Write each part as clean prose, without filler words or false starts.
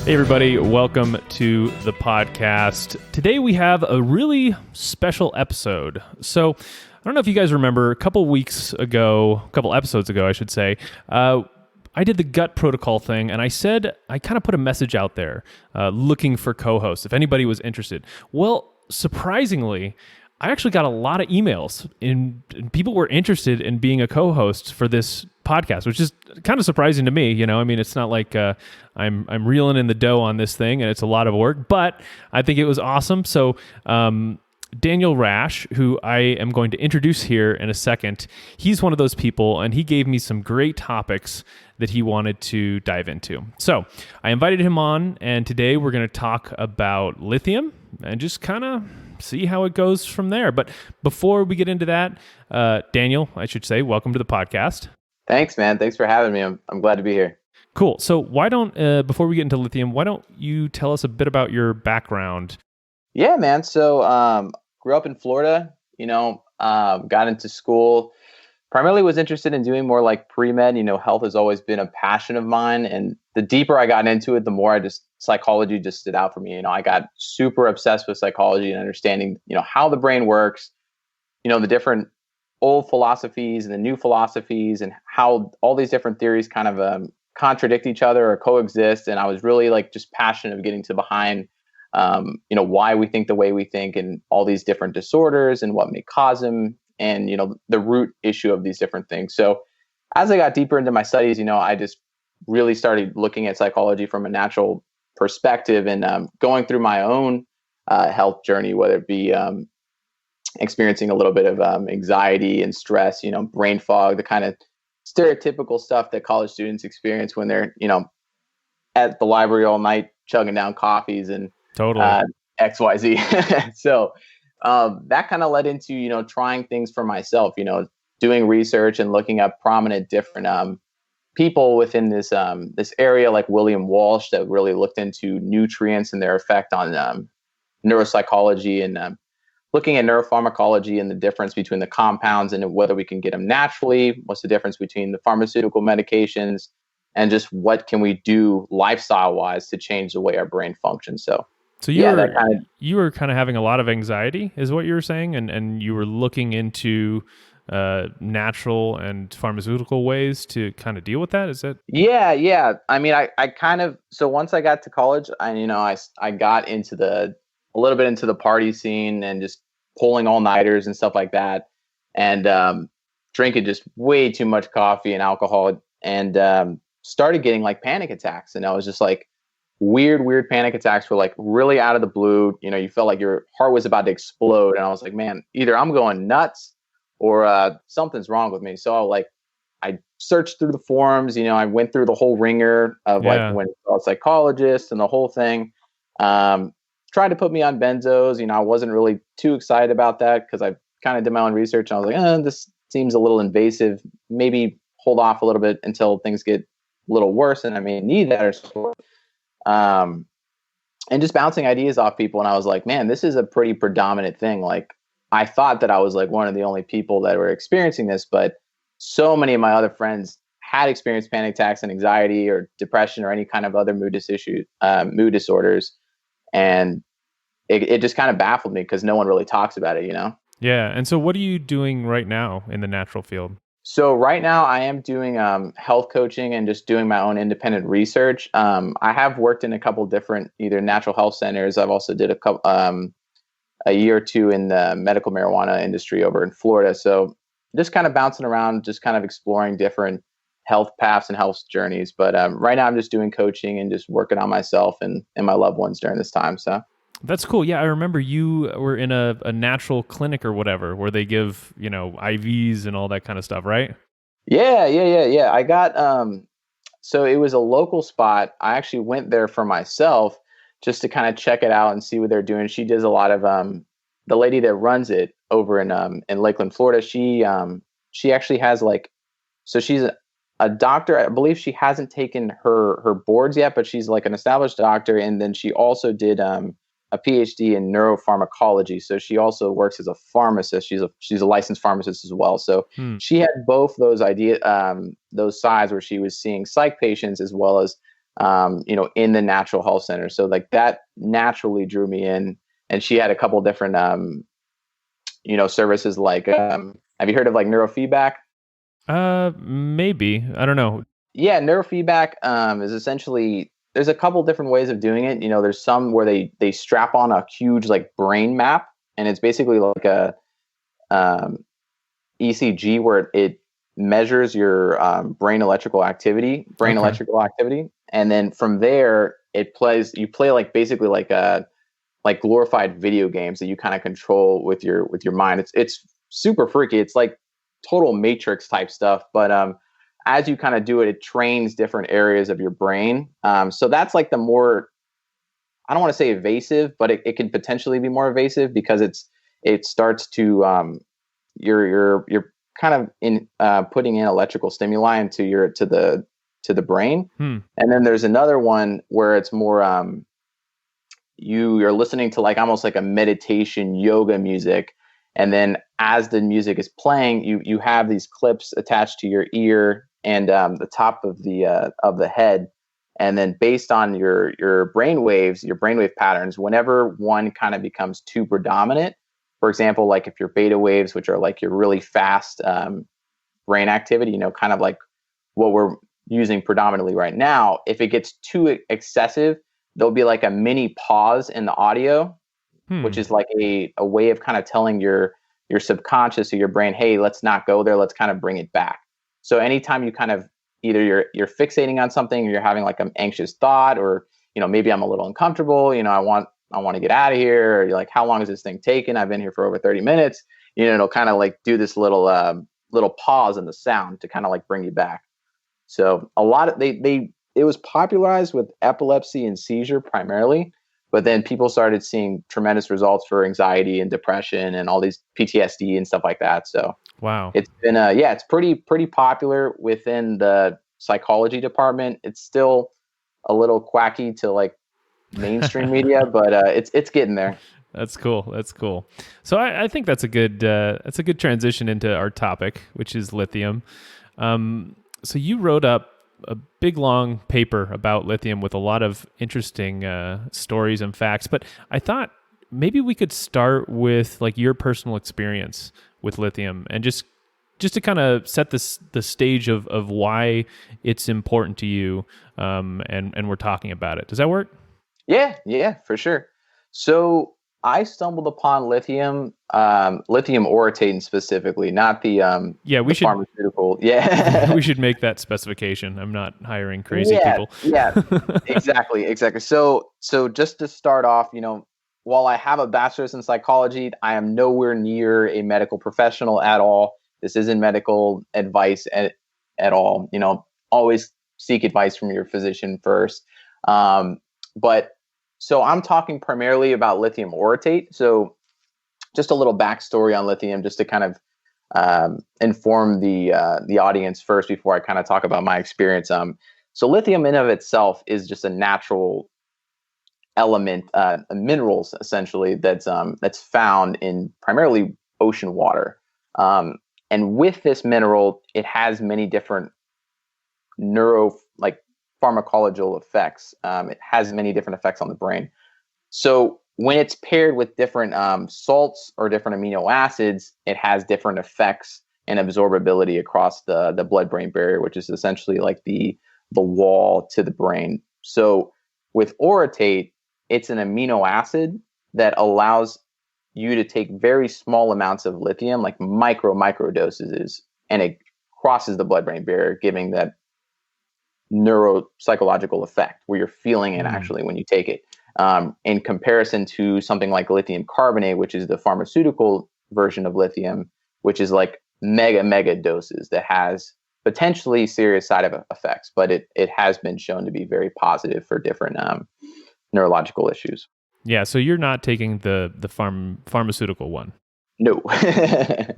Hey everybody, welcome to the podcast. Today we have a really special episode. So I don't know if you guys remember a couple episodes ago, I should say, I did the gut protocol thing, and I kind of put a message out there looking for co-hosts, if anybody was interested. Well, surprisingly, I actually got a lot of emails, and people were interested in being a co-host for this podcast, which is kind of surprising to me. You know, I mean, it's not like I'm reeling in the dough on this thing, and it's a lot of work, but I think it was awesome. So Daniel Rash, who I am going to introduce here in a second, he's one of those people, and he gave me some great topics that he wanted to dive into. So I invited him on, and today we're going to talk about lithium and just kind of see how it goes from there. But before we get into that, Daniel, I should say, welcome to the podcast. Thanks, man. Thanks for having me. I'm glad to be here. Cool. So why don't, before we get into lithium, why don't you tell us a bit about your background? Yeah, man. So grew up in Florida, got into school, primarily was interested in doing more like pre-med. Health has always been a passion of mine. And the deeper I got into it, the more psychology just stood out for me. I got super obsessed with psychology and understanding, how the brain works, the different old philosophies and the new philosophies and how all these different theories kind of contradict each other or coexist. And I was really just passionate of getting to behind, why we think the way we think and all these different disorders and what may cause them and, the root issue of these different things. So as I got deeper into my studies, I just really started looking at psychology from a natural perspective and going through my own health journey, whether it be experiencing a little bit of anxiety and stress, brain fog, the kind of stereotypical stuff that college students experience when they're, at the library all night, chugging down coffees and XYZ. So that kind of led into, trying things for myself, doing research and looking up prominent different people within this area, like William Walsh, that really looked into nutrients and their effect on neuropsychology and looking at neuropharmacology and the difference between the compounds and whether we can get them naturally, what's the difference between the pharmaceutical medications, and just what can we do lifestyle-wise to change the way our brain functions. So you were kind of having a lot of anxiety, is what you were saying, and you were looking into natural and pharmaceutical ways to kind of deal with that. Is it? Yeah. I mean, I kind of, so once I got to college, I got into a little bit into the party scene and just pulling all-nighters and stuff like that, and drinking just way too much coffee and alcohol, and started getting panic attacks. And I was just weird panic attacks were really out of the blue. You felt like your heart was about to explode. And I was like, man, either I'm going nuts or something's wrong with me. So I searched through the forums, I went through the whole ringer of when I saw a psychologist and the whole thing. Tried to put me on benzos. I wasn't really too excited about that because I kind of did my own research and I was like, this seems a little invasive. Maybe hold off a little bit until things get a little worse and I may need that or so. And just bouncing ideas off people. And I was like, man, this is a pretty predominant thing. I thought that I was one of the only people that were experiencing this, but so many of my other friends had experienced panic attacks and anxiety or depression or any kind of other mood disorders. And it just kind of baffled me because no one really talks about it, Yeah. And so what are you doing right now in the natural field? So right now I am doing health coaching and just doing my own independent research. I have worked in a couple different either natural health centers. I've also did a year or two in the medical marijuana industry over in Florida. So just kind of bouncing around, just kind of exploring different health paths and health journeys. But right now I'm just doing coaching and just working on myself and my loved ones during this time. So that's cool. Yeah, I remember you were in a natural clinic or whatever where they give, IVs and all that kind of stuff, right? Yeah. I got, so it was a local spot. I actually went there for myself just to kind of check it out and see what they're doing. She does a lot of, the lady that runs it over in Lakeland, Florida. She actually has so she's a doctor. I believe she hasn't taken her boards yet, but she's an established doctor. And then she also did, a PhD in neuropharmacology. So she also works as a pharmacist. She's a licensed pharmacist as well. So she had both those sides where she was seeing psych patients as well as in the natural health center. So like that naturally drew me in. And she had a couple different, services like, have you heard of like neurofeedback? Maybe. I don't know. Yeah, neurofeedback is essentially, there's a couple different ways of doing it. There's some where they strap on a huge like brain map, and it's basically like a um, ECG where it measures your brain Okay. electrical activity, and then from there you play like basically like glorified video games that you kind of control with your mind. It's super freaky. It's like total Matrix type stuff, but as you kind of do it, it trains different areas of your brain. So that's like the more, I don't want to say evasive, but it can potentially be more evasive because it starts to you're kind of in putting in electrical stimuli into to the brain. And then there's another one where it's more you're listening to like almost like a meditation yoga music, and then as the music is playing, you have these clips attached to your ear and the top of the head, and then based on your brainwave patterns, whenever one kind of becomes too predominant, for example, like if your beta waves, which are like your really fast brain activity, kind of like what we're using predominantly right now, if it gets too excessive, there'll be like a mini pause in the audio, which is like a way of kind of telling your subconscious or your brain, hey, let's not go there, let's kind of bring it back. So anytime you kind of either you're fixating on something, or you're having like an anxious thought, or maybe I'm a little uncomfortable, I want to get out of here, or you're like, how long is this thing taking? I've been here for over 30 minutes. It'll kind of like do this little pause in the sound to kind of like bring you back. So a lot of it was popularized with epilepsy and seizure primarily, but then people started seeing tremendous results for anxiety and depression and all these PTSD and stuff like that. So Wow. it's been it's pretty popular within the psychology department. It's still a little quacky to like mainstream media, but it's getting there. That's cool. That's cool. So I think that's a good transition into our topic, which is lithium. So you wrote up a big long paper about lithium with a lot of interesting stories and facts, but I thought maybe we could start with like your personal experience with lithium and just to kind of set the stage of why it's important to you, and we're talking about it. Does that work? Yeah, for sure. So I stumbled upon lithium orotate specifically, not Yeah, we the should pharmaceutical. Yeah. we should make that specification. I'm not hiring crazy Yeah, people. yeah, exactly. So just to start off, while I have a bachelor's in psychology, I am nowhere near a medical professional at all. This isn't medical advice at all. Always seek advice from your physician first. But so I'm talking primarily about lithium orotate. So just a little backstory on lithium, just to kind of inform the audience first before I kind of talk about my experience. So lithium in of itself is just a natural element, minerals essentially that's found in primarily ocean water. And with this mineral, it has many different like pharmacological effects. It has many different effects on the brain. So when it's paired with different salts or different amino acids, it has different effects and absorbability across the blood-brain barrier, which is essentially like the wall to the brain. So with orotate, it's an amino acid that allows you to take very small amounts of lithium, like micro dosages, and it crosses the blood-brain barrier, giving that neuropsychological effect where you're feeling it actually when you take it. In comparison to something like lithium carbonate, which is the pharmaceutical version of lithium, which is like mega doses that has potentially serious side effects, but it has been shown to be very positive for different neurological issues. Yeah, so you're not taking the pharmaceutical one. No.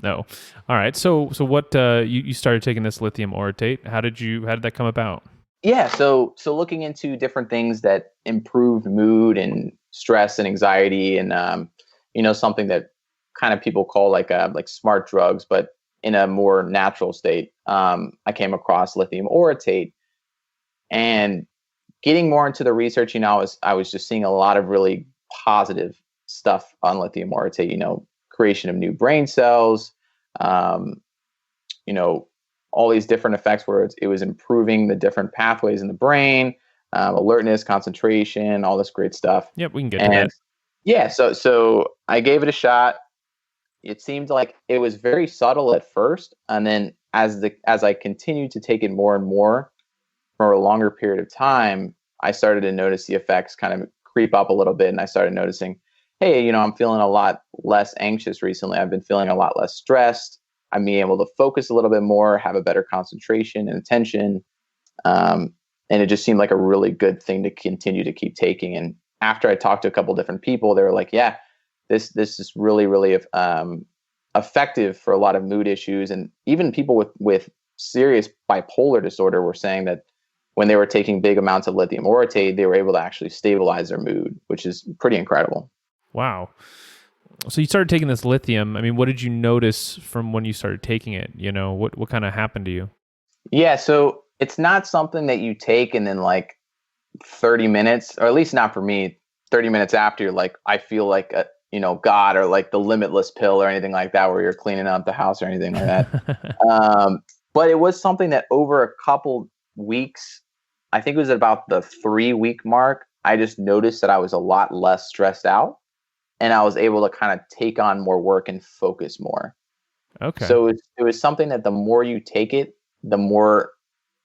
No. All right. So what you started taking this lithium orotate. How did that come about? Yeah, so looking into different things that improved mood and stress and anxiety, and something that kind of people call like smart drugs, but in a more natural state. I came across lithium orotate and getting more into the research, I was just seeing a lot of really positive stuff on lithium orotate, creation of new brain cells, um, all these different effects where it was improving the different pathways in the brain, alertness, concentration, all this great stuff. Yep, we can get to that. Yeah, so I gave it a shot. It seemed like it was very subtle at first, and then as I continued to take it more and more for a longer period of time, I started to notice the effects kind of creep up a little bit, and I started noticing, hey, I'm feeling a lot less anxious recently. I've been feeling a lot less stressed. I'm being able to focus a little bit more, have a better concentration and attention. And it just seemed like a really good thing to continue to keep taking. And after I talked to a couple different people, they were like, yeah, this is really, really effective for a lot of mood issues. And even people with serious bipolar disorder were saying that when they were taking big amounts of lithium orotate, they were able to actually stabilize their mood, which is pretty incredible. Wow. So you started taking this lithium. I mean, what did you notice from when you started taking it? What kind of happened to you? Yeah, so it's not something that you take and then like 30 minutes, or at least not for me, 30 minutes after you're like, I feel like God, or like the limitless pill or anything like that, where you're cleaning up the house or anything like that. But it was something that over a couple weeks, I think it was about the 3-week mark, I just noticed that I was a lot less stressed out, and I was able to kind of take on more work and focus more. Okay. So it was something that the more you take it, the more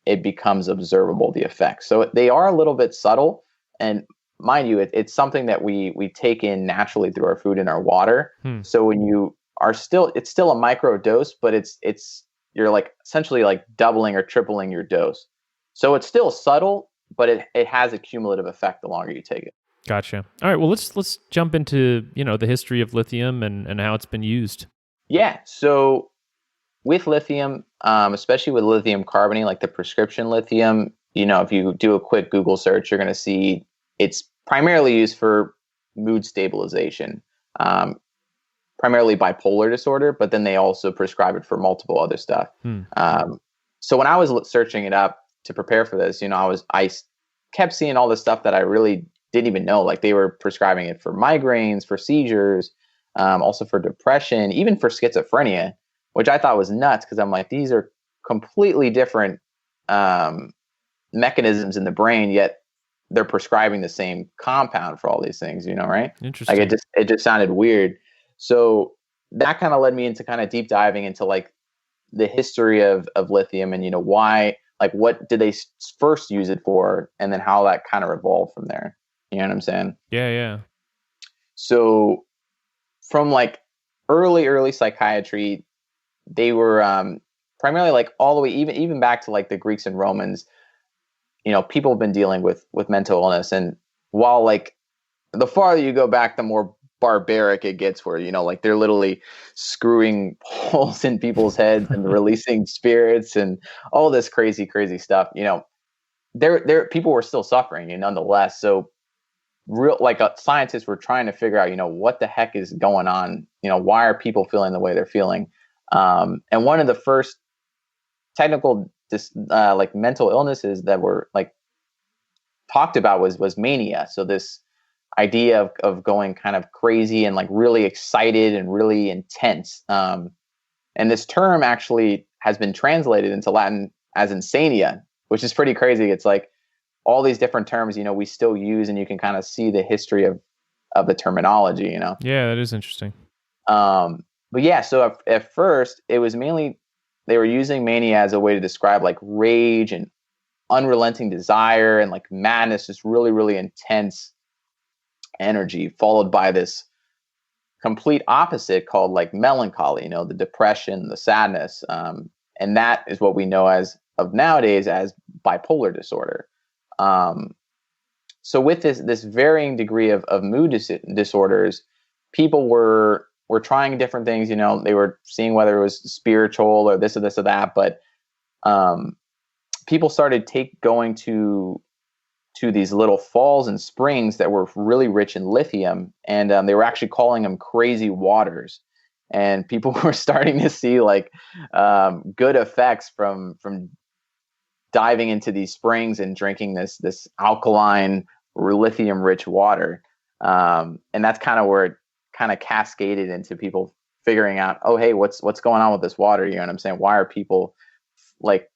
it becomes observable, the effects. So they are a little bit subtle, and mind you, it's something that we take in naturally through our food and our water. So when you are it's still a micro dose, but you're like essentially like doubling or tripling your dose. So it's still subtle, but it has a cumulative effect the longer you take it. Gotcha. All right. Well, let's jump into the history of lithium and how it's been used. Yeah. So with lithium, especially with lithium carbonate, like the prescription lithium, if you do a quick Google search, you're going to see it's primarily used for mood stabilization, primarily bipolar disorder, but then they also prescribe it for multiple other stuff. So when I was searching it up to prepare for this, I kept seeing all this stuff that I really didn't even know. Like they were prescribing it for migraines, for seizures, also for depression, even for schizophrenia, which I thought was nuts, because I'm like, these are completely different mechanisms in the brain, yet they're prescribing the same compound for all these things, right? Interesting. Like it just sounded weird. So that kind of led me into kind of deep diving into like the history of lithium and, why, like what did they first use it for, and then how that kind of evolved from there. You know what I'm saying? Yeah. So from like early psychiatry, they were primarily like all the way, even back to like the Greeks and Romans, people have been dealing with mental illness. And while like the farther you go back, the more barbaric it gets, where, like they're literally screwing holes in people's heads and releasing spirits and all this crazy stuff. There people were still suffering, nonetheless. So scientists were trying to figure out, what the heck is going on? Why are people feeling the way they're feeling? And one of the first technical like mental illnesses that were like talked about was mania. So this idea of going kind of crazy and like really excited and really intense. And this term actually has been translated into Latin as insania, which is pretty crazy. It's like all these different terms, we still use, and you can kind of see the history of the terminology, Yeah, that is interesting. But yeah, so at first it was mainly, they were using mania as a way to describe like rage and unrelenting desire and like madness, just really, really intense energy, followed by this complete opposite called like melancholy, the depression, the sadness. And that is what we know of nowadays as bipolar disorder. So with this varying degree of mood disorders, people were trying different things. They were seeing whether it was spiritual or this or that, but people started going to these little falls and springs that were really rich in lithium, and they were actually calling them crazy waters. And people were starting to see like good effects from diving into these springs and drinking this alkaline, lithium rich water. And that's kind of where it kind of cascaded into people figuring out, oh, hey, what's going on with this water? You know what I'm saying? Why are people like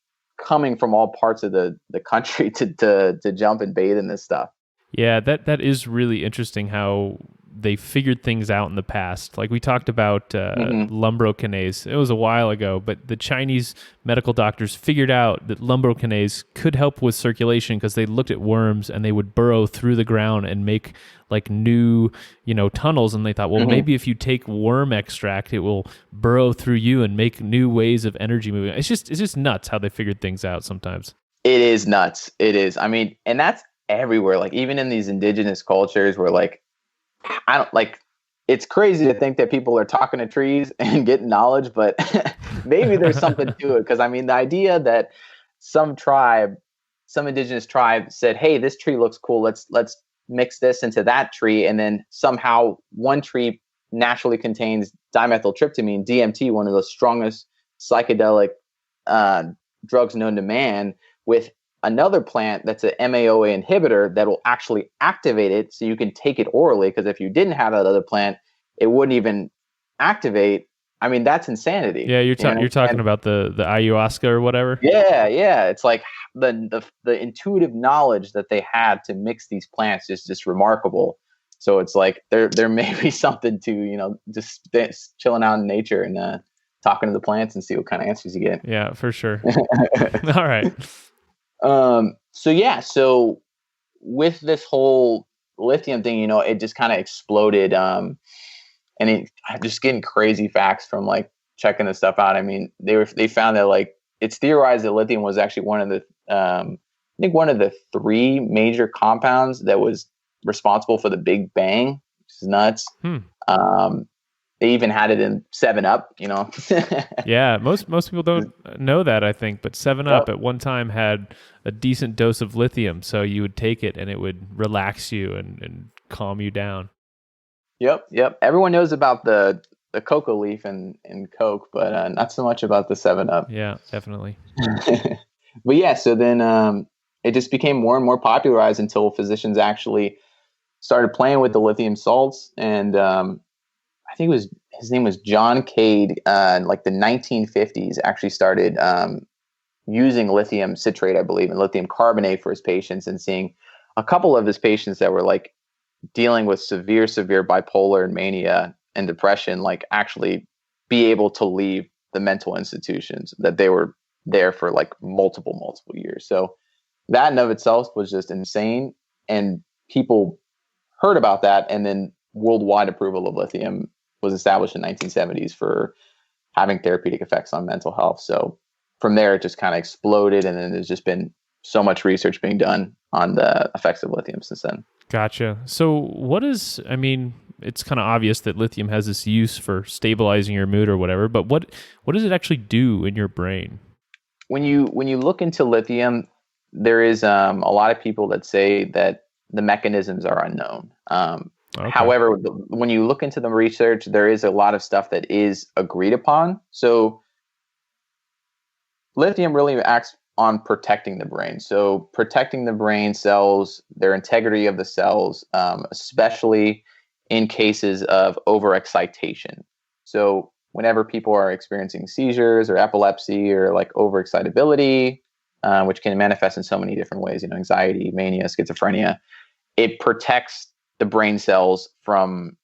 coming from all parts of the country to jump and bathe in this stuff? Yeah, that is really interesting how they figured things out in the past. Like we talked about lumbrokinase. It was a while ago, but the Chinese medical doctors figured out that lumbrokinase could help with circulation because they looked at worms and they would burrow through the ground and make like new, tunnels. And they thought, well, maybe if you take worm extract, it will burrow through you and make new ways of energy moving. It's just nuts how they figured things out sometimes. It is nuts. It is. I mean, and that's everywhere. Like even in these indigenous cultures where like, I don't like, it's crazy to think that people are talking to trees and getting knowledge, but maybe there's something to it. Cause I mean, the idea that some indigenous tribe said, hey, this tree looks cool. Let's mix this into that tree. And then somehow one tree naturally contains dimethyltryptamine, DMT, one of the strongest psychedelic drugs known to man, with another plant that's an MAOA inhibitor that will actually activate it so you can take it orally. Because if you didn't have that other plant, it wouldn't even activate. I mean, that's insanity. Yeah, you're talking about the ayahuasca or whatever. Yeah. It's like the intuitive knowledge that they had to mix these plants is just remarkable. So it's like there may be something to just chilling out in nature and talking to the plants and see what kind of answers you get. Yeah, for sure. All right. So with this whole lithium thing, it just kind of exploded. I'm just getting crazy facts from like checking this stuff out. I mean, they found that like it's theorized that lithium was actually one of the three major compounds that was responsible for the Big Bang, which is nuts. They even had it in 7-Up, Yeah, most people don't know that, I think, but 7-Up at one time had a decent dose of lithium, so you would take it and it would relax you and calm you down. Yep. Everyone knows about the cocoa leaf and Coke, but not so much about the 7-Up. Yeah, definitely. But yeah, so then it just became more and more popularized until physicians actually started playing with the lithium salts. And I think his name was John Cade, like the 1950s, actually started using lithium citrate, I believe, and lithium carbonate for his patients, and seeing a couple of his patients that were like dealing with severe bipolar and mania and depression, like actually be able to leave the mental institutions that they were there for like multiple years. So that in of itself was just insane. And people heard about that, and then worldwide approval of lithium was established in the 1970s for having therapeutic effects on mental health. So from there, it just kind of exploded, and then there's just been so much research being done on the effects of lithium since then. Gotcha. So it's kind of obvious that lithium has this use for stabilizing your mood or whatever, but what does it actually do in your brain? When you look into lithium, there is a lot of people that say that the mechanisms are unknown. Okay. However, when you look into the research, there is a lot of stuff that is agreed upon. So lithium really acts on protecting the brain. So protecting the brain cells, their integrity of the cells, especially in cases of overexcitation. So whenever people are experiencing seizures or epilepsy or like overexcitability, which can manifest in so many different ways, anxiety, mania, schizophrenia, it protects the brain cells from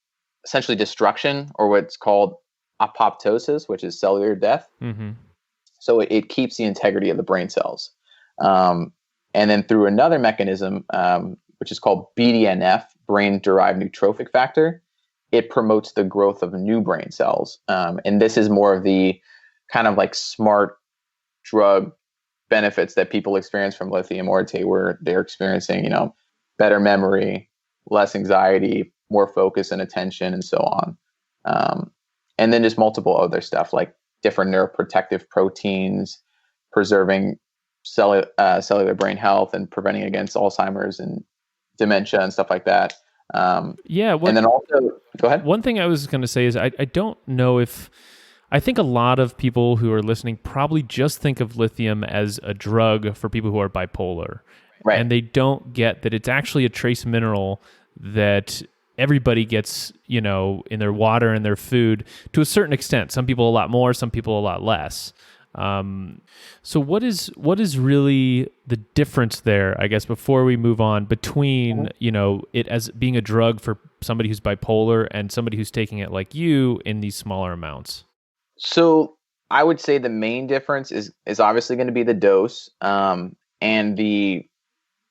essentially destruction, or what's called apoptosis, which is cellular death. Mm-hmm. So it keeps the integrity of the brain cells. And then through another mechanism, which is called BDNF, brain-derived neurotrophic factor, it promotes the growth of new brain cells. And this is more of the kind of like smart drug benefits that people experience from lithium orotate, where they're experiencing, better memory, less anxiety, more focus and attention, and so on. And then just multiple other stuff like different neuroprotective proteins, preserving cellular brain health and preventing against Alzheimer's and dementia and stuff like that. And then also, go ahead. One thing I was going to say is I don't know if I think a lot of people who are listening probably just think of lithium as a drug for people who are bipolar. Right. And they don't get that it's actually a trace mineral that everybody gets, in their water and their food to a certain extent. Some people a lot more, some people a lot less. So what is really the difference there, I guess, before we move on between, it as being a drug for somebody who's bipolar and somebody who's taking it like you in these smaller amounts? So I would say the main difference is obviously going to be the dose, and the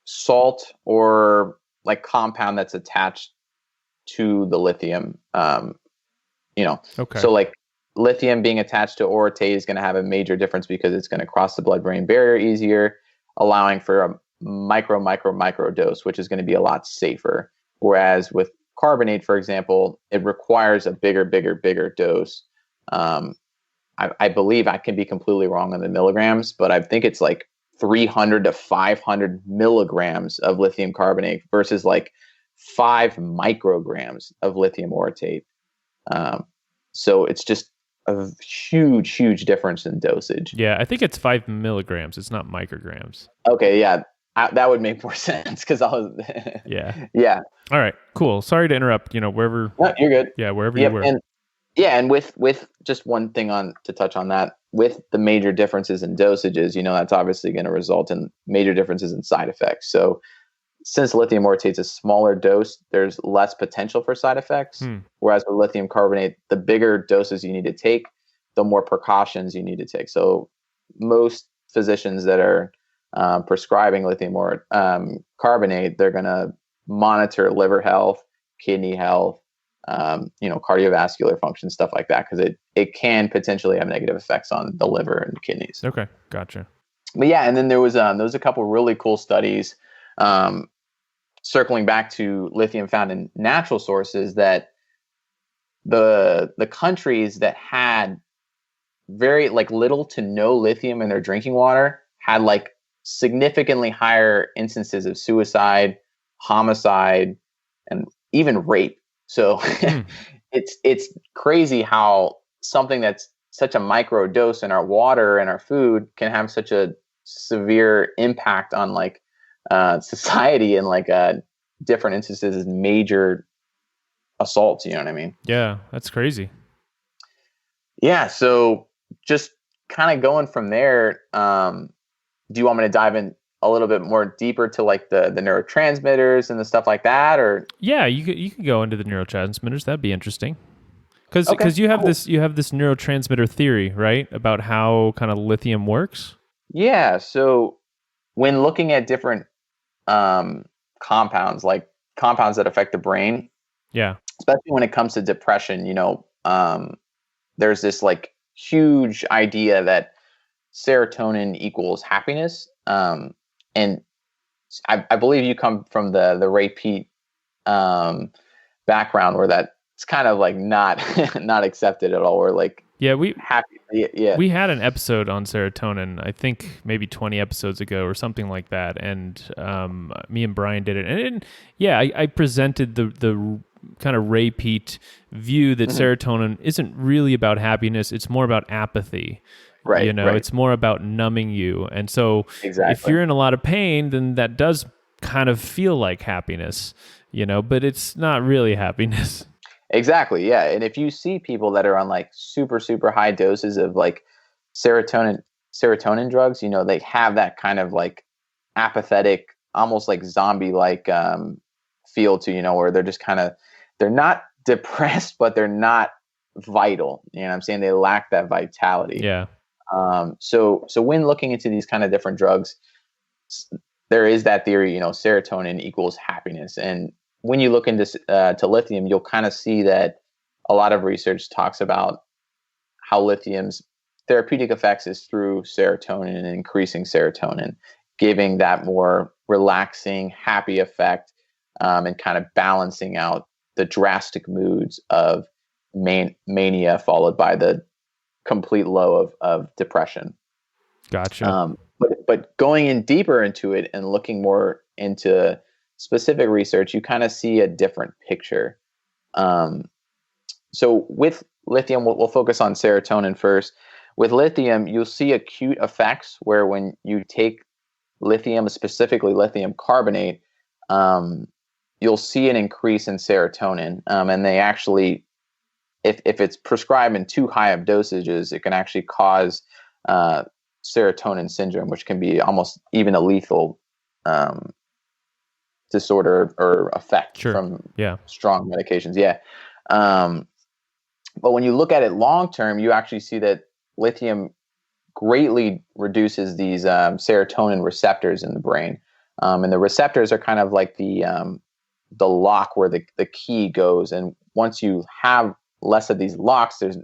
salt or like compound that's attached to the lithium. Okay. So like lithium being attached to orotate is going to have a major difference because it's going to cross the blood-brain barrier easier, allowing for a micro dose, which is going to be a lot safer. Whereas with carbonate, for example, it requires a bigger dose. I believe, I can be completely wrong on the milligrams, but I think it's like 300 to 500 milligrams of lithium carbonate versus like 5 micrograms of lithium orotate. So it's just a huge difference in dosage. Yeah, I think it's 5 milligrams. It's not micrograms. Okay, yeah, that would make more sense because I was. Yeah. All right, cool. Sorry to interrupt. Wherever. No, you're good. Yeah, wherever you were. And with just one thing to touch on that, with the major differences in dosages, that's obviously going to result in major differences in side effects. So since lithium orotate is a smaller dose, there's less potential for side effects. Whereas with lithium carbonate, the bigger doses you need to take, the more precautions you need to take. So most physicians that are prescribing lithium carbonate, they're going to monitor liver health, kidney health, cardiovascular function, stuff like that, because it can potentially have negative effects on the liver and kidneys. Okay, gotcha. But yeah, and then there was a couple really cool studies circling back to lithium found in natural sources, that the countries that had very little to no lithium in their drinking water had significantly higher instances of suicide, homicide, and even rape. So it's crazy how something that's such a micro dose in our water and our food can have such a severe impact on society and different instances of major assaults. You know what I mean? Yeah, that's crazy. Yeah. So just kind of going from there, do you want me to dive in a little bit more deeper to the neurotransmitters and the stuff like that, or? Yeah, you could go into the neurotransmitters. That'd be interesting. Because you have this neurotransmitter theory, right, about how kind of lithium works. Yeah. So when looking at different compounds, like compounds that affect the brain, yeah, especially when it comes to depression, there's this huge idea that serotonin equals happiness. And I believe you come from the Reuptake background, where that's kind of not accepted at all. Or we had an episode on serotonin, I think maybe 20 episodes ago or something like that, and me and Brian did it, and I presented the kind of Reuptake view that serotonin isn't really about happiness; it's more about apathy. Right. It's more about numbing you. And so if you're in a lot of pain, then that does kind of feel like happiness, but it's not really happiness. Exactly. Yeah. And if you see people that are on super high doses of serotonin drugs, they have that kind of apathetic, almost zombie feel to, where they're just they're not depressed, but they're not vital. You know what I'm saying? They lack that vitality. Yeah. So when looking into these kind of different drugs, there is that theory, serotonin equals happiness. And when you look into to lithium, you'll kind of see that a lot of research talks about how lithium's therapeutic effects is through serotonin and increasing serotonin, giving that more relaxing, happy effect, and kind of balancing out the drastic moods of mania followed by the complete low of depression. Gotcha. But going in deeper into it and looking more into specific research, you kind of see a different picture. So with lithium, we'll focus on serotonin first. With lithium, you'll see acute effects where when you take lithium, specifically lithium carbonate, you'll see an increase in serotonin. And they actually, if it's prescribed in too high of dosages, it can actually cause serotonin syndrome, which can be almost even a lethal disorder or effect from strong medications. Yeah. But when you look at it long term, you actually see that lithium greatly reduces these serotonin receptors in the brain. And the receptors are kind of like the lock where the key goes. And once you have less of these locks, serotonin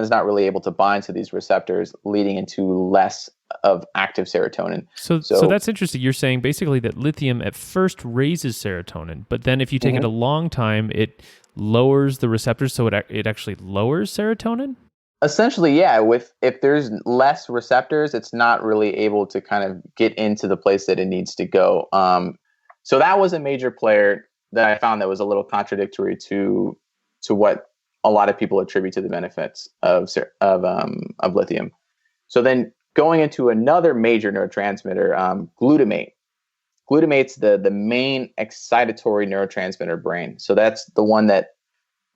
is not really able to bind to these receptors, leading into less of active serotonin. So that's interesting. You're saying basically that lithium at first raises serotonin, but then if you take it a long time, it lowers the receptors, so it actually lowers serotonin? Essentially, yeah. If there's less receptors, it's not really able to kind of get into the place that it needs to go. So that was a major player that I found that was a little contradictory to what a lot of people attribute to the benefits of lithium. So then going into another major neurotransmitter, glutamate. Glutamate's the main excitatory neurotransmitter brain. So that's the one that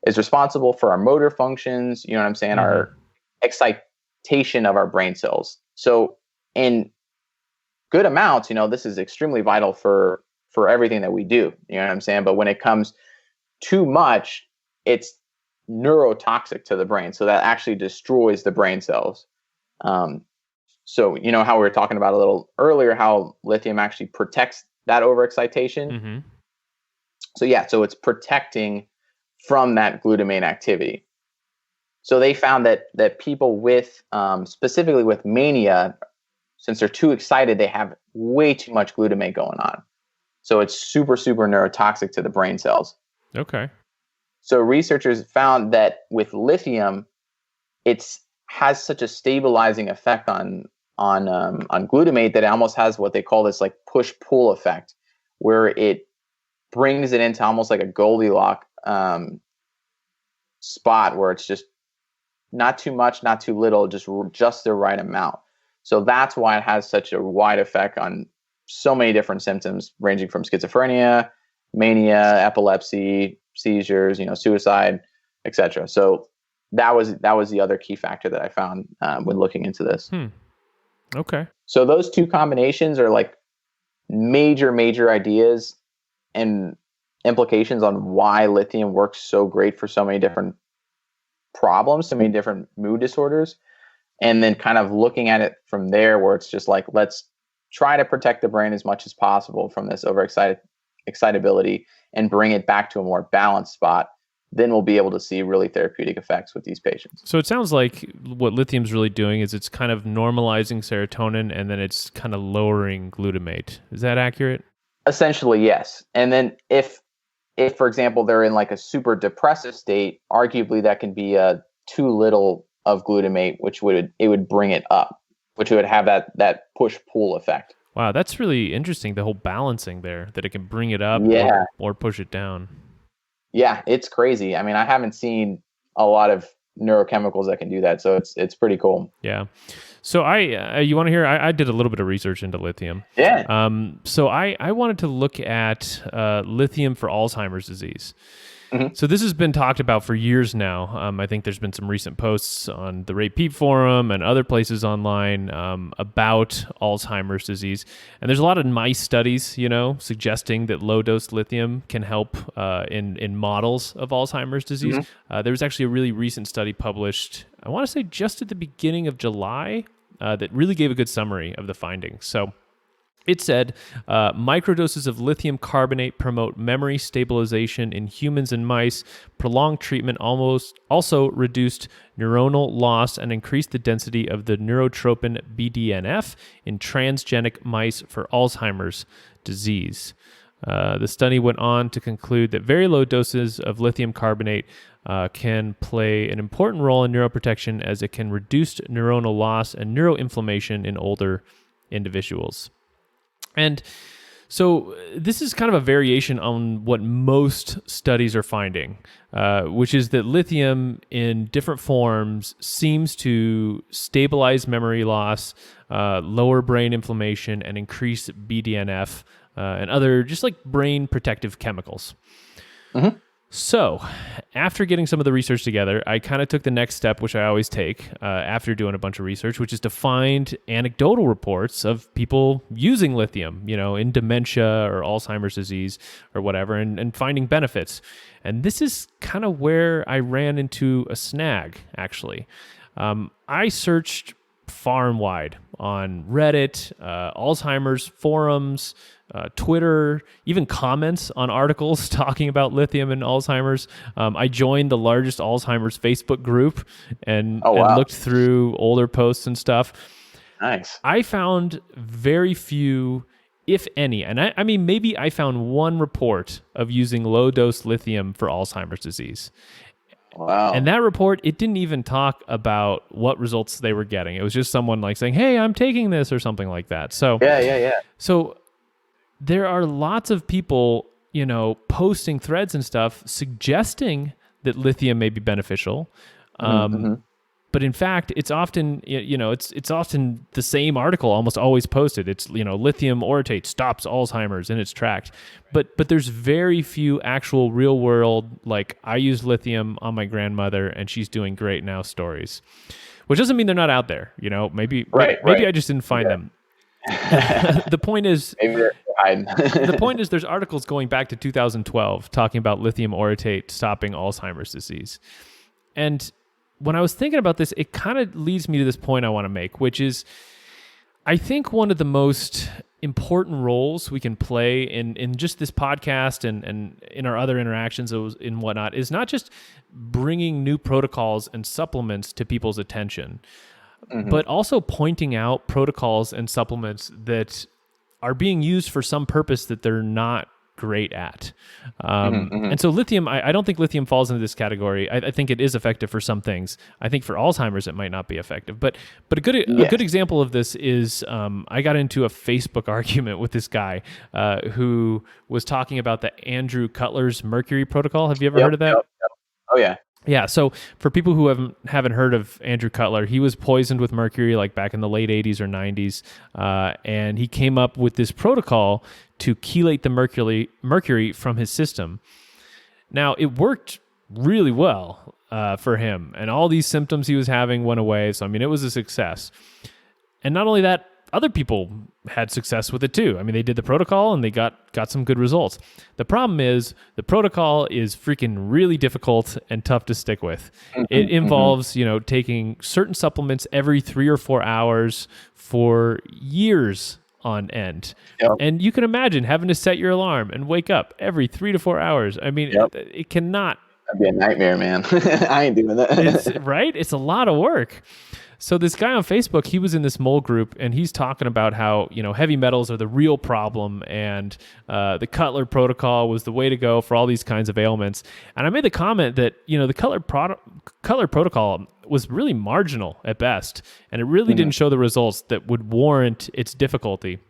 is responsible for our motor functions, you know what I'm saying, our excitation of our brain cells. So in good amounts, this is extremely vital for everything that we do, you know what I'm saying? But when it comes too much, it's neurotoxic to the brain. So that actually destroys the brain cells. So you know how we were talking about a little earlier, how lithium actually protects that overexcitation. So it's protecting from that glutamate activity. So they found that people with, specifically with mania, since they're too excited, they have way too much glutamate going on. So it's super, super neurotoxic to the brain cells. Okay. So researchers found that with lithium, it has such a stabilizing effect on glutamate that it almost has what they call this like push-pull effect, where it brings it into almost like a Goldilocks spot where it's just not too much, not too little, just the right amount. So that's why it has such a wide effect on so many different symptoms, ranging from schizophrenia, mania, epilepsy, seizures, suicide, etc. So that was the other key factor that I found when looking into this. Okay. So those two combinations are like major ideas and implications on why lithium works so great for so many different problems, so many different mood disorders. And then kind of looking at it from there, where it's just like, let's try to protect the brain as much as possible from this excitability and bring it back to a more balanced spot. Then we'll be able to see really therapeutic effects with these patients. So it sounds like what lithium's really doing is it's kind of normalizing serotonin, and then it's kind of lowering glutamate. Is that accurate? Essentially, yes. And then if for example, they're in like a super depressive state, arguably that can be too little of glutamate, which would bring it up, which would have that push-pull effect. Wow, that's really interesting, the whole balancing there, that it can bring it up or push it down. Yeah, it's crazy. I mean, I haven't seen a lot of neurochemicals that can do that, so it's pretty cool. Yeah. So you want to hear? I did a little bit of research into lithium. Yeah. So I wanted to look at lithium for Alzheimer's disease. So this has been talked about for years now. I think there's been some recent posts on the Rate Peep forum and other places online about Alzheimer's disease. And there's a lot of mice studies, suggesting that low-dose lithium can help in models of Alzheimer's disease. There was actually a really recent study published, I want to say just at the beginning of July, that really gave a good summary of the findings. So it said, microdoses of lithium carbonate promote memory stabilization in humans and mice. Prolonged treatment also reduced neuronal loss and increased the density of the neurotropin BDNF in transgenic mice for Alzheimer's disease. The study went on to conclude that very low doses of lithium carbonate can play an important role in neuroprotection, as it can reduce neuronal loss and neuroinflammation in older individuals. And So this is kind of a variation on what most studies are finding, which is that lithium in different forms seems to stabilize memory loss, lower brain inflammation, and increase BDNF and other just like brain protective chemicals. Mm-hmm. So after getting some of the research together, I kind of took the next step, which I always take after doing a bunch of research, which is to find anecdotal reports of people using lithium, in dementia or Alzheimer's disease or whatever, and finding benefits. And this is kind of where I ran into a snag, actually. I searched far and wide on Reddit, Alzheimer's forums, Twitter, even comments on articles talking about lithium and Alzheimer's. I joined the largest Alzheimer's Facebook group and looked through older posts and stuff. Nice. I found very few, if any, and I mean, maybe I found one report of using low-dose lithium for Alzheimer's disease. Wow. And that report, it didn't even talk about what results they were getting. It was just someone like saying, hey, I'm taking this or something like that. So Yeah. So there are lots of people, posting threads and stuff suggesting that lithium may be beneficial. But in fact, it's often, it's often the same article almost always posted. It's, Lithium Orotate stops Alzheimer's in its tracks. But there's very few actual real world, like I use lithium on my grandmother and she's doing great now stories, which doesn't mean they're not out there. Maybe I just didn't find them. The point is, the point is there's articles going back to 2012 talking about lithium orotate stopping Alzheimer's disease. And when I was thinking about this, it kind of leads me to this point I want to make, which is I think one of the most important roles we can play in just this podcast and in our other interactions and whatnot is not just bringing new protocols and supplements to people's attention, but also pointing out protocols and supplements that are being used for some purpose that they're not great at. And so lithium, I don't think lithium falls into this category. I think it is effective for some things. I think for Alzheimer's, it might not be effective. But a good example of this is I got into a Facebook argument with this guy who was talking about the Andrew Cutler's Mercury protocol. Have you ever heard of that? Yep. Oh, yeah. Yeah, so for people who haven't heard of Andrew Cutler, he was poisoned with mercury like back in the late 80s or 90s, and he came up with this protocol to chelate the mercury from his system. Now, it worked really well for him, and all these symptoms he was having went away, so I mean, it was a success. And not only that, other people had success with it too. I mean, they did the protocol and they got some good results. The problem is the protocol is freaking really difficult and tough to stick with. It involves, taking certain supplements every 3 or 4 hours for years on end. Yep. And you can imagine having to set your alarm and wake up every 3 to 4 hours. I mean, it cannot. That'd be a nightmare, man. I ain't doing that. Right? It's a lot of work. So this guy on Facebook, he was in this mole group and he's talking about how, heavy metals are the real problem and the Cutler protocol was the way to go for all these kinds of ailments. And I made the comment that, the Cutler protocol was really marginal at best. And it really didn't show the results that would warrant its difficulty.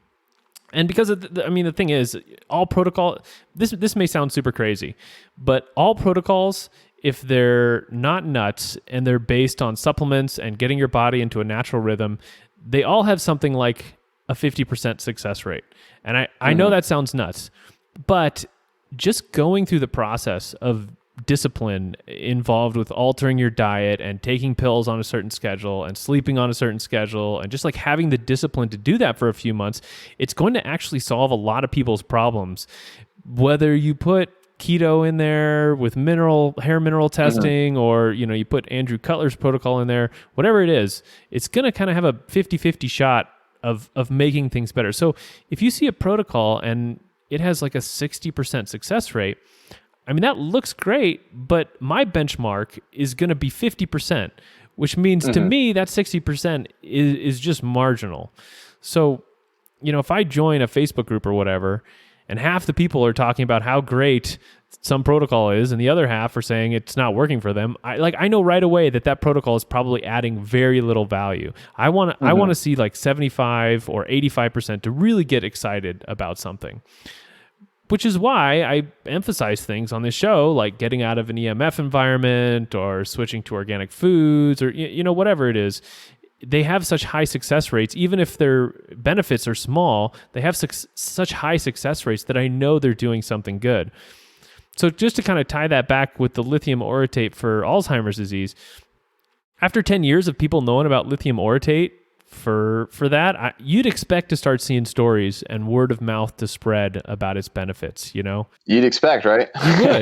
And because the thing is, all protocol, this may sound super crazy, but all protocols, if they're not nuts and they're based on supplements and getting your body into a natural rhythm, they all have something like a 50% success rate. And I know that sounds nuts, but just going through the process of discipline involved with altering your diet and taking pills on a certain schedule and sleeping on a certain schedule and just like having the discipline to do that for a few months, it's going to actually solve a lot of people's problems. Whether you put keto in there with hair mineral testing, or, you put Andrew Cutler's protocol in there, whatever it is, it's going to kind of have a 50-50 shot of making things better. So if you see a protocol and it has like a 60% success rate, I mean, that looks great, but my benchmark is going to be 50%, which means to me that 60% is just marginal. So, if I join a Facebook group or whatever, and half the people are talking about how great some protocol is, and the other half are saying it's not working for them. I know right away that protocol is probably adding very little value. I want to see like 75 or 85% to really get excited about something. Which is why I emphasize things on this show, like getting out of an EMF environment or switching to organic foods or, whatever it is. They have such high success rates. Even if their benefits are small, they have such high success rates that I know they're doing something good. So just to kind of tie that back with the lithium orotate for Alzheimer's disease, after 10 years of people knowing about lithium orotate, for that, you'd expect to start seeing stories and word of mouth to spread about its benefits, You'd expect, right?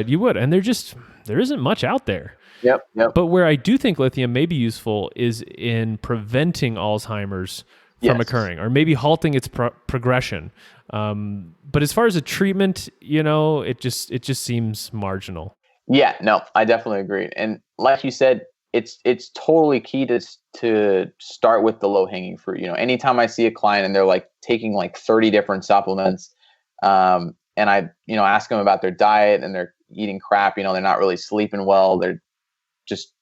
You would. And there isn't much out there. Yep. But where I do think lithium may be useful is in preventing Alzheimer's from occurring, or maybe halting its progression. But as far as a treatment, it just seems marginal. Yeah, no, I definitely agree. And like you said, it's totally key to start with the low hanging fruit. Anytime I see a client and they're like taking like 30 different supplements, and I, ask them about their diet and they're eating crap, they're not really sleeping well. They're just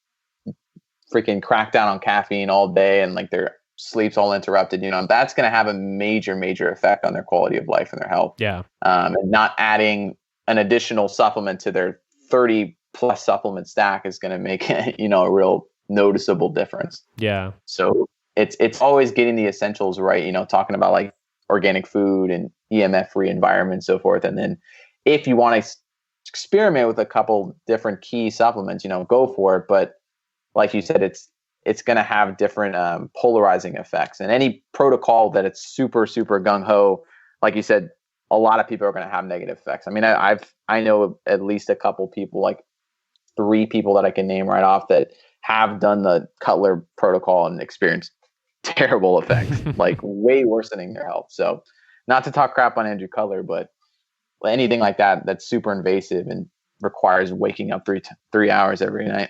freaking crack down on caffeine all day and like their sleep's all interrupted, that's going to have a major, major effect on their quality of life and their health. Yeah. And not adding an additional supplement to their 30 plus supplement stack is going to make a real noticeable difference. Yeah. So it's always getting the essentials right, talking about like organic food and EMF free environment and so forth. And then if you want to experiment with a couple different key supplements, go for it. But like you said, it's going to have different polarizing effects, and any protocol that it's super, super gung ho, like you said, a lot of people are going to have negative effects. I mean, I know at least a couple people, like 3 people that I can name right off, that have done the Cutler protocol and experienced terrible effects, like way worsening their health. So not to talk crap on Andrew Cutler, but anything like that's super invasive and requires waking up 3 hours every night.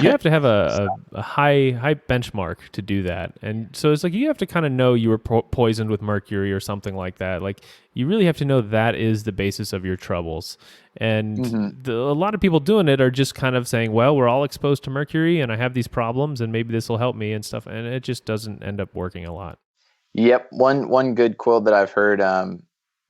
You have to have a high benchmark to do that. And so it's like you have to kind of know you were poisoned with mercury or something like that. Like you really have to know that is the basis of your troubles. And a lot of people doing it are just kind of saying, well, we're all exposed to mercury and I have these problems and maybe this will help me and stuff. And it just doesn't end up working a lot. Yep. One good quote that I've heard,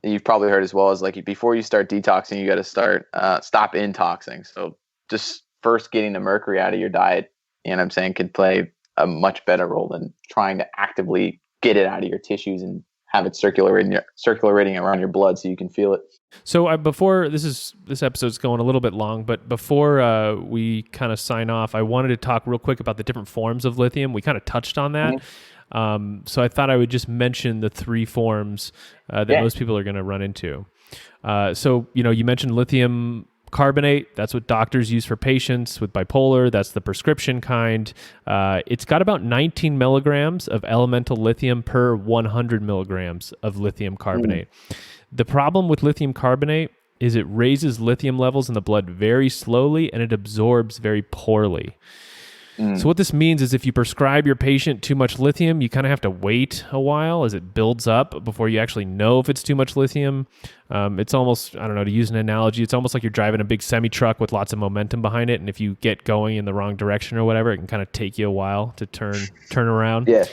you've probably heard as well, is like, before you start detoxing, you got to stop intoxing. So just first getting the mercury out of your diet, I'm saying, could play a much better role than trying to actively get it out of your tissues and have it circulating around your blood so you can feel it. So before this episode's going a little bit long, but before we kind of sign off, I wanted to talk real quick about the different forms of lithium. We kind of touched on that. So I thought I would just mention the 3 forms that most people are going to run into. So, you mentioned lithium carbonate. That's what doctors use for patients with bipolar. That's the prescription kind. It's got about 19 milligrams of elemental lithium per 100 milligrams of lithium carbonate. The problem with lithium carbonate is it raises lithium levels in the blood very slowly and it absorbs very poorly. So what this means is if you prescribe your patient too much lithium, you kind of have to wait a while as it builds up before you actually know if it's too much lithium. It's almost, I don't know, to use an analogy, it's almost like you're driving a big semi-truck with lots of momentum behind it. And if you get going in the wrong direction or whatever, it can kind of take you a while to turn around. Yeah.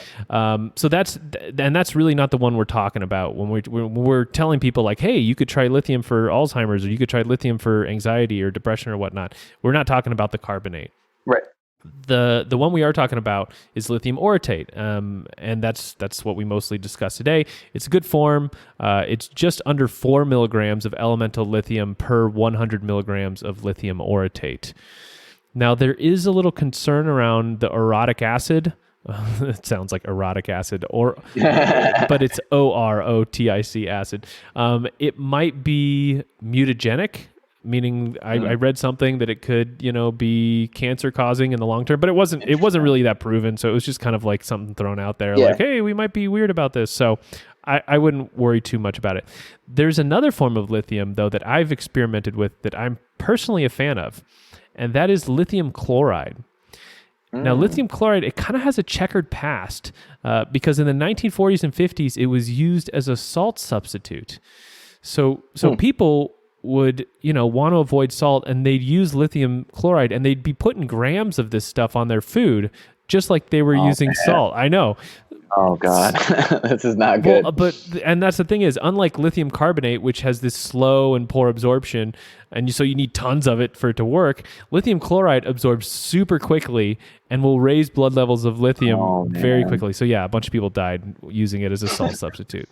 So that's really not the one we're talking about when we're telling people like, hey, you could try lithium for Alzheimer's or you could try lithium for anxiety or depression or whatnot. We're not talking about the carbonate. Right. The one we are talking about is lithium orotate, and that's what we mostly discuss today. It's a good form. It's just under 4 milligrams of elemental lithium per 100 milligrams of lithium orotate. Now, there is a little concern around the orotic acid. It sounds like erotic acid, but it's OROTIC acid. It might be mutagenic. Meaning I read something that it could, be cancer causing in the long term, but it wasn't really that proven. So it was just kind of like something thrown out there like, hey, we might be weird about this. So I wouldn't worry too much about it. There's another form of lithium though, that I've experimented with that I'm personally a fan of, and that is lithium chloride. Now, lithium chloride, it kind of has a checkered past because in the 1940s and 50s, it was used as a salt substitute. So people would, want to avoid salt, and they'd use lithium chloride, and they'd be putting grams of this stuff on their food, just like they were using salt. I know. Oh God, this is not good. Well, and that's the thing is, unlike lithium carbonate, which has this slow and poor absorption, and so you need tons of it for it to work, lithium chloride absorbs super quickly and will raise blood levels of lithium very quickly. So yeah, a bunch of people died using it as a salt substitute.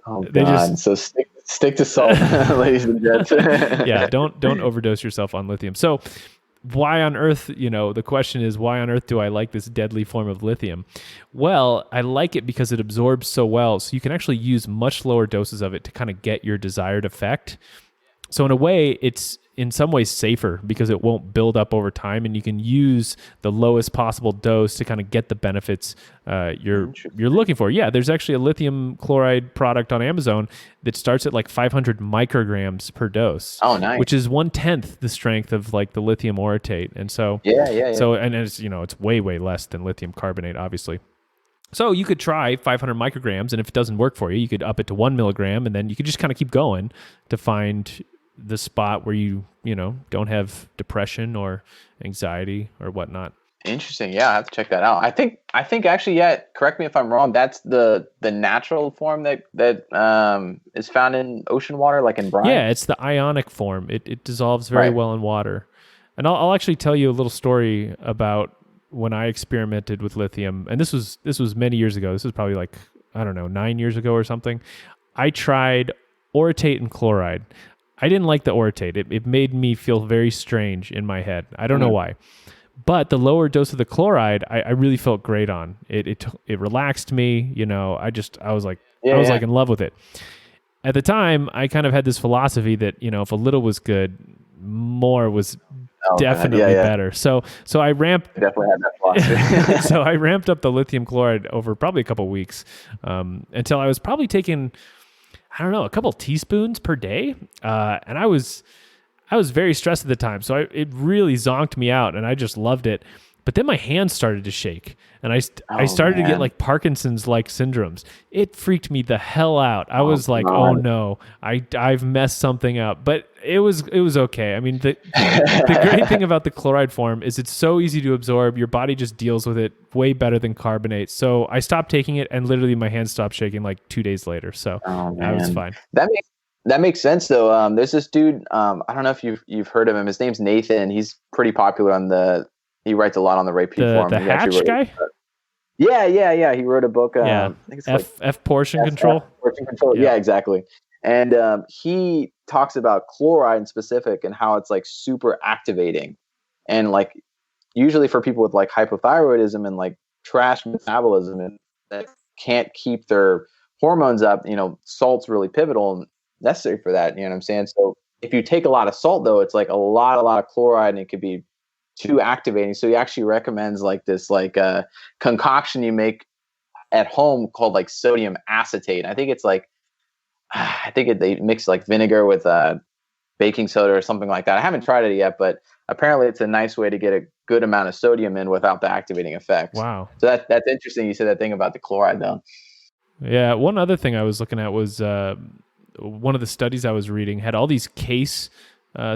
Oh God, so stick to salt, ladies and gents. Yeah, don't overdose yourself on lithium. So why on earth, the question is, why on earth do I like this deadly form of lithium? Well, I like it because it absorbs so well. So you can actually use much lower doses of it to kind of get your desired effect. So in a way, it's in some ways safer because it won't build up over time, and you can use the lowest possible dose to kind of get the benefits you're looking for. Yeah, there's actually a lithium chloride product on Amazon that starts at like 500 micrograms per dose. Oh, nice. Which is 1/10 the strength of like the lithium orotate. And so So and it's it's way less than lithium carbonate, obviously. So you could try 500 micrograms, and if it doesn't work for you, you could up it to 1 milligram, and then you could just kind of keep going to find the spot where you don't have depression or anxiety or whatnot. Interesting. Yeah, I have to check that out. I think actually, yeah, correct me if I'm wrong, that's the natural form that is found in ocean water, like in brine. Yeah, it's the ionic form. It dissolves very well in water. And I'll actually tell you a little story about when I experimented with lithium. And this was many years ago. This was probably like, I don't know, 9 years ago or something. I tried orotate and chloride. I didn't like the orotate. It made me feel very strange in my head. I don't know why. But the lower dose of the chloride, I really felt great on. It relaxed me. I was like in love with it. At the time, I kind of had this philosophy that if a little was good, more was definitely better. So I ramped. Definitely had that philosophy. So I ramped up the lithium chloride over probably a couple of weeks until I was probably taking, I don't know, a couple teaspoons per day. And I was very stressed at the time. So it really zonked me out, and I just loved it. But then my hands started to shake, and I started to get like Parkinson's-like syndromes. It freaked me the hell out. I was like, God. Oh no, I've messed something up. But it was okay. I mean, the great thing about the chloride form is it's so easy to absorb. Your body just deals with it way better than carbonate. So I stopped taking it, and literally my hands stopped shaking like 2 days later. So I was fine. That makes sense though. There's this dude. I don't know if you've heard of him. His name's Nathan. He's pretty popular on he writes a lot on the Reuptake forum. The Hatch guy? Yeah. He wrote a book. I think it's F portion control. Portion control. Yeah, exactly. And he talks about chloride in specific and how it's like super activating, and like usually for people with like hypothyroidism and like trash metabolism and that can't keep their hormones up, salt's really pivotal and necessary for that. You know what I'm saying? So if you take a lot of salt though, it's like a lot of chloride, and it could be too activating. So he actually recommends like this concoction you make at home called like sodium acetate. I think it's like they mix like vinegar with baking soda or something like that. I haven't tried it yet, but apparently it's a nice way to get a good amount of sodium in without the activating effects. Wow. So that's interesting. You said that thing about the chloride though. Yeah. One other thing I was looking at was one of the studies I was reading had all these case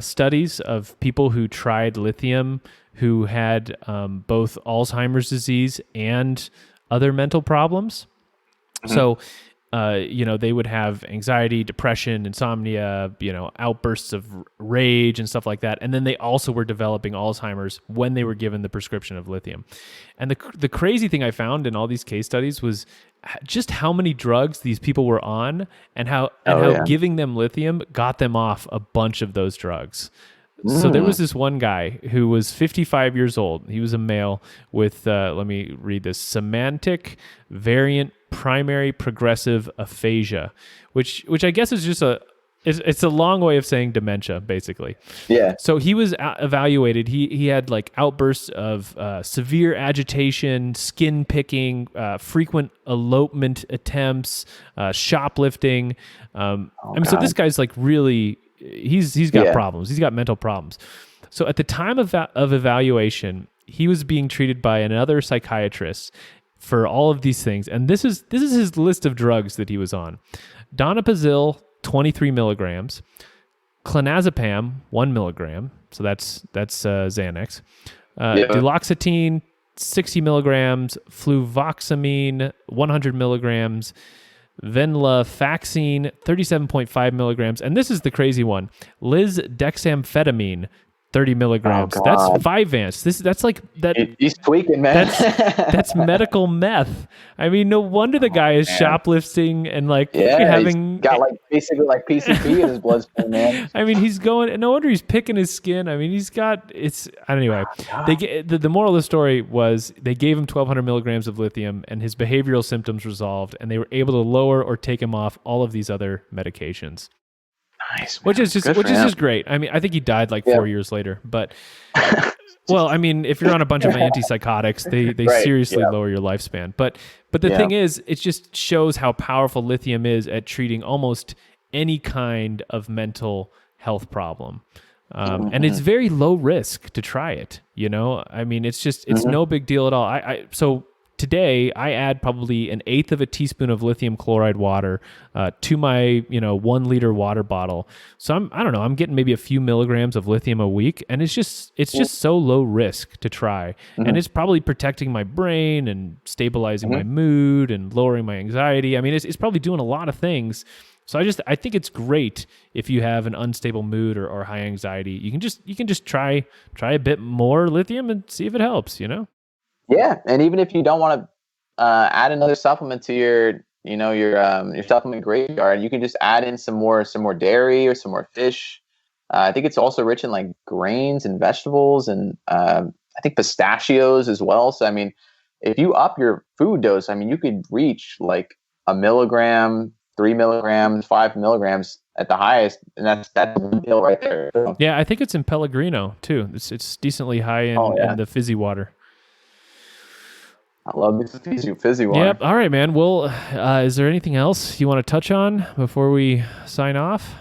studies of people who tried lithium who had both Alzheimer's disease and other mental problems. Mm-hmm. So, they would have anxiety, depression, insomnia, outbursts of rage and stuff like that. And then they also were developing Alzheimer's when they were given the prescription of lithium. And the crazy thing I found in all these case studies was just how many drugs these people were on, and how giving them lithium got them off a bunch of those drugs. So there was this one guy who was 55 years old. He was a male with, let me read this, semantic variant primary progressive aphasia, which I guess is just it's a long way of saying dementia, basically. Yeah. So he was evaluated. He had like outbursts of severe agitation, skin picking, frequent elopement attempts, shoplifting. So this guy's like really, he's got problems. He's got mental problems. So at the time of evaluation, he was being treated by another psychiatrist for all of these things. And this is his list of drugs that he was on. Donepezil, 23 milligrams, clonazepam, 1 milligram. So that's Xanax. Duloxetine, 60 milligrams. Fluvoxamine, 100 milligrams. Venlafaxine, 37.5 milligrams. And this is the crazy one. Lisdexamfetamine, 30 milligrams. Oh, that's Vyvanse. That's like that. He's tweaking, man. That's medical meth. I mean, no wonder the guy is shoplifting and like having he's got like basically like PCP in his bloodstream, man. I mean, he's going. No wonder he's picking his skin. I mean, he's got. It's anyway. The moral of the story was they gave him 1,200 milligrams of lithium, and his behavioral symptoms resolved, and they were able to lower or take him off all of these other medications. Nice, which is just great. I mean, I think he died like 4 years later, but well, I mean, if you're on a bunch of antipsychotics, they seriously lower your lifespan. But the thing is, it just shows how powerful lithium is at treating almost any kind of mental health problem. And it's very low risk to try it. You know, I mean, it's no big deal at all. So today, I add probably 1/8 of a teaspoon of lithium chloride water to my 1 liter water bottle. So I'm getting maybe a few milligrams of lithium a week, and it's just so low risk to try, and it's probably protecting my brain and stabilizing my mood and lowering my anxiety. I mean, it's probably doing a lot of things. So I think it's great if you have an unstable mood or high anxiety. You can just try a bit more lithium and see if it helps. Yeah, and even if you don't want to add another supplement to your supplement graveyard, you can just add in some more dairy or some more fish. I think it's also rich in like grains and vegetables, and I think pistachios as well. So I mean, if you up your food dose, I mean, you could reach like 1 milligram, 3 milligrams, 5 milligrams at the highest, and that's one pill right there. So. Yeah, I think it's in Pellegrino too. It's decently high in the fizzy water. I love this fizzy water. Yep. All right, man. Well, is there anything else you want to touch on before we sign off?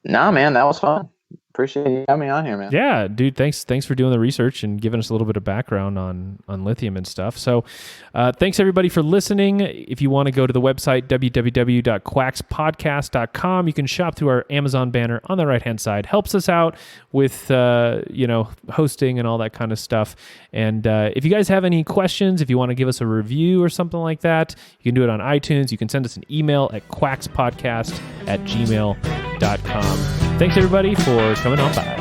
Nah, man, that was fun. Appreciate you having me on here, man. Yeah, dude. Thanks for doing the research and giving us a little bit of background on lithium and stuff. So, thanks everybody for listening. If you want to go to the website www.quaxpodcast.com, you can shop through our Amazon banner on the right hand side. Helps us out with hosting and all that kind of stuff. And if you guys have any questions, if you want to give us a review or something like that, you can do it on iTunes. You can send us an email at quaxpodcast@gmail.com. Thanks everybody for coming on by.